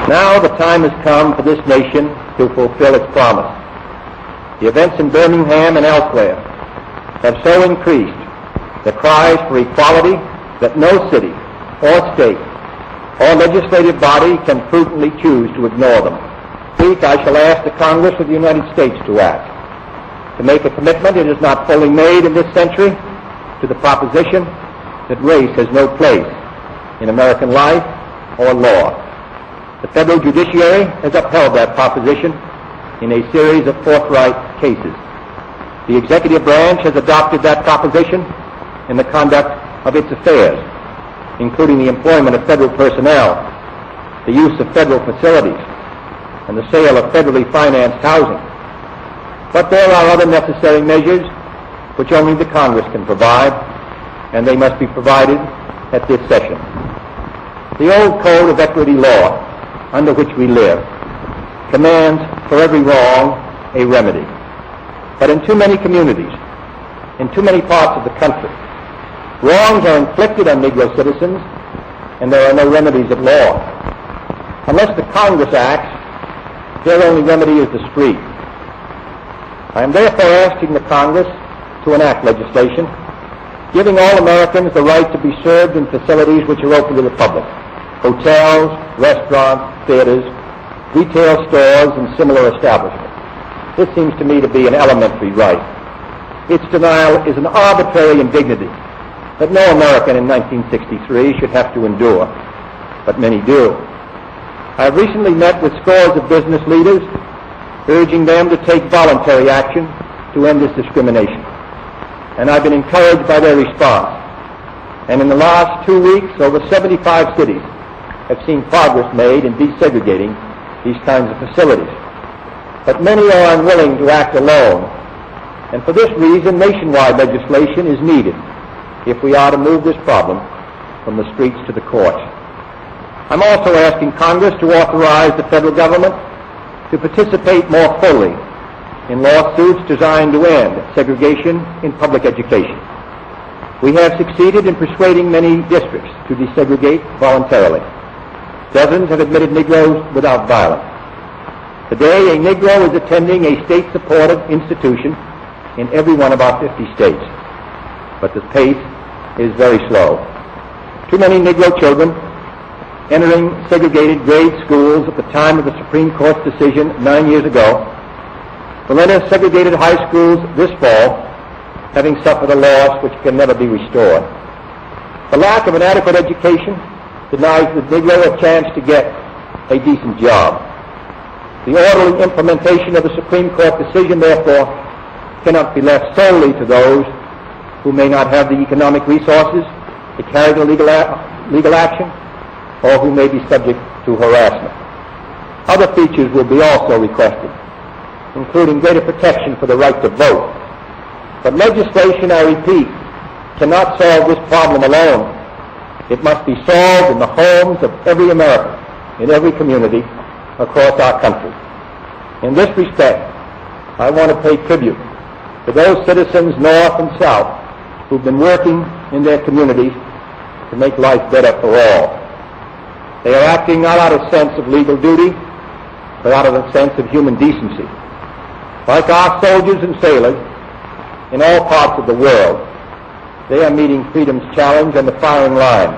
Now the time has come for this nation to fulfill its promise. The events in Birmingham and elsewhere have so increased the cries for equality that no city or state or legislative body can prudently choose to ignore them. This week I shall ask the Congress of the United States to act, to make a commitment it has not fully made in this century to the proposition that race has no place in American life or law. The federal judiciary has upheld that proposition in a series of forthright cases. The executive branch has adopted that proposition in the conduct of its affairs, including the employment of federal personnel, the use of federal facilities, and the sale of federally financed housing. But there are other necessary measures which only the Congress can provide, and they must be provided at this session. The old code of equity law under which we live commands for every wrong a remedy. But in too many communities, in too many parts of the country, wrongs are inflicted on Negro citizens, and there are no remedies at law. Unless the Congress acts, their only remedy is the street. I am therefore asking the Congress to enact legislation giving all Americans the right to be served in facilities which are open to the public: hotels, restaurants, theaters, retail stores, and similar establishments. This seems to me to be an elementary right. Its denial is an arbitrary indignity that no American in 1963 should have to endure, but many do. I have recently met with scores of business leaders, urging them to take voluntary action to end this discrimination. And I've been encouraged by their response. And in the last 2 weeks, over 75 cities have seen progress made in desegregating these kinds of facilities. But many are unwilling to act alone. And for this reason, nationwide legislation is needed if we are to move this problem from the streets to the courts. I'm also asking Congress to authorize the federal government to participate more fully in lawsuits designed to end segregation in public education. We have succeeded in persuading many districts to desegregate voluntarily. Dozens have admitted Negroes without violence. Today, a Negro is attending a state-supported institution in every one of our 50 states. But the pace is very slow. Too many Negro children entering segregated grade schools at the time of the Supreme Court's decision 9 years ago will enter segregated high schools this fall, having suffered a loss which can never be restored. The lack of an adequate education denies the Negro a chance to get a decent job. The orderly implementation of the Supreme Court decision, therefore, cannot be left solely to those who may not have the economic resources to carry the legal action, or who may be subject to harassment. Other features will be also requested, including greater protection for the right to vote. But legislation, I repeat, cannot solve this problem alone. It must be solved in the homes of every American, in every community across our country. In this respect, I want to pay tribute to those citizens north and south who've been working in their communities to make life better for all. They are acting not out of sense of legal duty, but out of a sense of human decency. Like our soldiers and sailors in all parts of the world, they are meeting freedom's challenge on the firing line,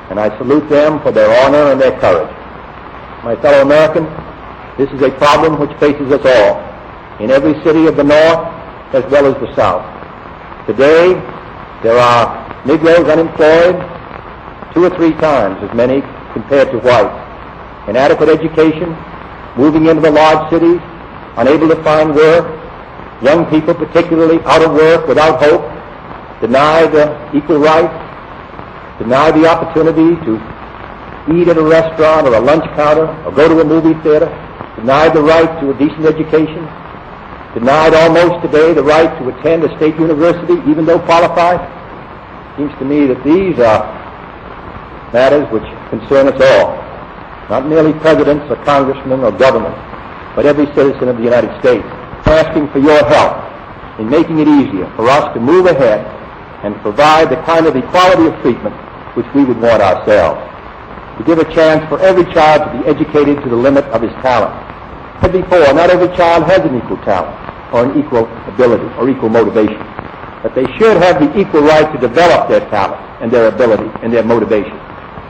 and I salute them for their honor and their courage. My fellow Americans, this is a problem which faces us all, in every city of the North as well as the South. Today, there are Negroes unemployed 2 or 3 times as many compared to whites. Inadequate education, moving into the large cities, unable to find work, young people particularly out of work without hope, denied equal rights, denied the opportunity to eat at a restaurant or a lunch counter or go to a movie theater, denied the right to a decent education, denied almost today the right to attend a state university even though qualified. It seems to me that these are matters which concern us all, not merely presidents or congressmen or governors, but every citizen of the United States. I'm asking for your help in making it easier for us to move ahead and provide the kind of equality of treatment which we would want ourselves. to give a chance for every child to be educated to the limit of his talent. As before, not every child has an equal talent or an equal ability or equal motivation, but they should have the equal right to develop their talent and their ability and their motivation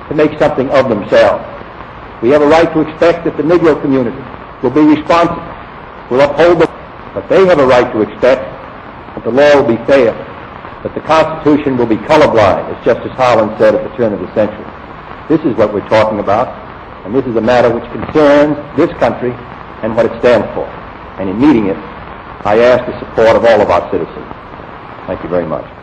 to make something of themselves. We have a right to expect that the Negro community will be responsible, will uphold the, but they have a right to expect that the law will be fair, that the Constitution will be colorblind, as Justice Holland said at the turn of the century. This is what we're talking about, and this is a matter which concerns this country and what it stands for. And in meeting it, I ask the support of all of our citizens. Thank you very much.